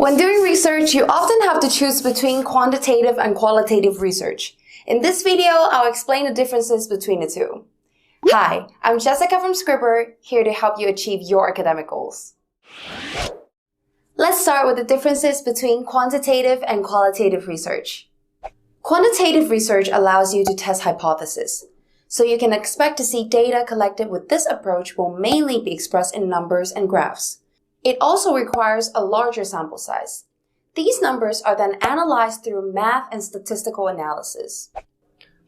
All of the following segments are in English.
When doing research, you often have to choose between quantitative and qualitative research. In this video, I'll explain the differences between the two. Hi, I'm Jessica from Scribber, here to help you achieve your academic goals. Let's start with the differences between quantitative and qualitative research. Quantitative research allows you to test hypotheses, so you can expect to see data collected with this approach will mainly be expressed in numbers and graphs. It also requires a larger sample size. These numbers are then analyzed through math and statistical analysis.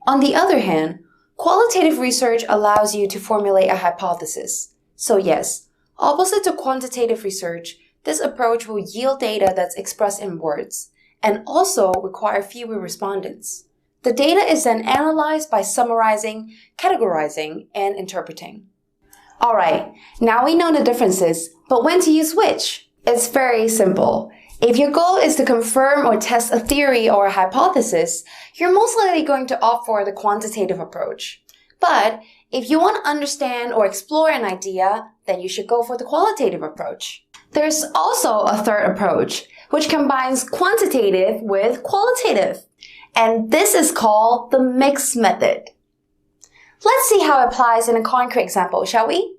On the other hand, qualitative research allows you to formulate a hypothesis. So yes, opposite to quantitative research, this approach will yield data that's expressed in words and also require fewer respondents. The data is then analyzed by summarizing, categorizing, and interpreting. Alright, now we know the differences, but when to use which? It's very simple. If your goal is to confirm or test a theory or a hypothesis, you're most likely going to opt for the quantitative approach. But if you want to understand or explore an idea, then you should go for the qualitative approach. There's also a third approach, which combines quantitative with qualitative. And this is called the mixed method. Let's see how it applies in a concrete example, shall we?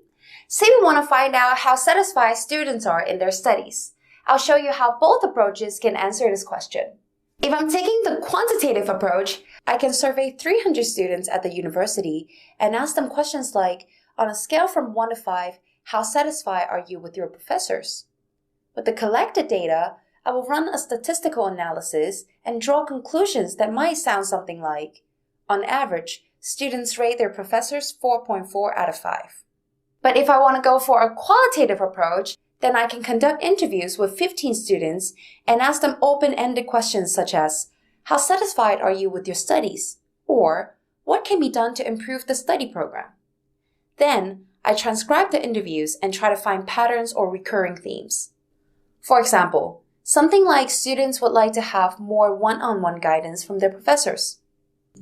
Say we want to find out how satisfied students are in their studies. I'll show you how both approaches can answer this question. If I'm taking the quantitative approach, I can survey 300 students at the university and ask them questions like, on a scale from 1 to 5, how satisfied are you with your professors? With the collected data, I will run a statistical analysis and draw conclusions that might sound something like, on average, students rate their professors 4.4 out of 5. But if I want to go for a qualitative approach, then I can conduct interviews with 15 students and ask them open-ended questions such as, how satisfied are you with your studies? Or, what can be done to improve the study program? Then, I transcribe the interviews and try to find patterns or recurring themes. For example, something like students would like to have more one-on-one guidance from their professors.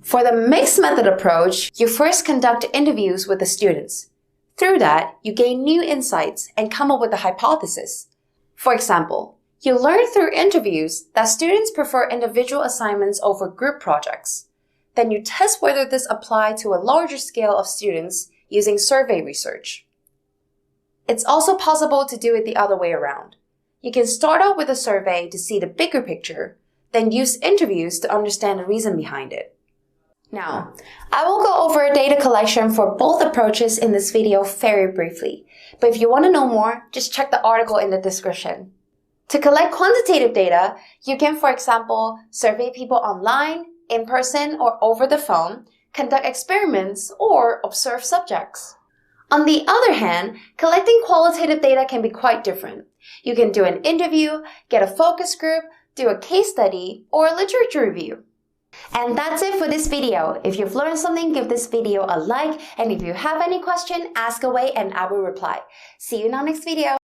For the mixed method approach, you first conduct interviews with the students. Through that, you gain new insights and come up with a hypothesis. For example, you learn through interviews that students prefer individual assignments over group projects. Then you test whether this applies to a larger scale of students using survey research. It's also possible to do it the other way around. You can start out with a survey to see the bigger picture, then use interviews to understand the reason behind it. Now, I will go over data collection for both approaches in this video very briefly, but if you want to know more, just check the article in the description. To collect quantitative data, you can, for example, survey people online, in person, or over the phone, conduct experiments, or observe subjects. On the other hand, collecting qualitative data can be quite different. You can do an interview, get a focus group, do a case study, or a literature review. And that's it for this video. If you've learned something, give this video a like, and if you have any question, ask away and I will reply. See you in our next video.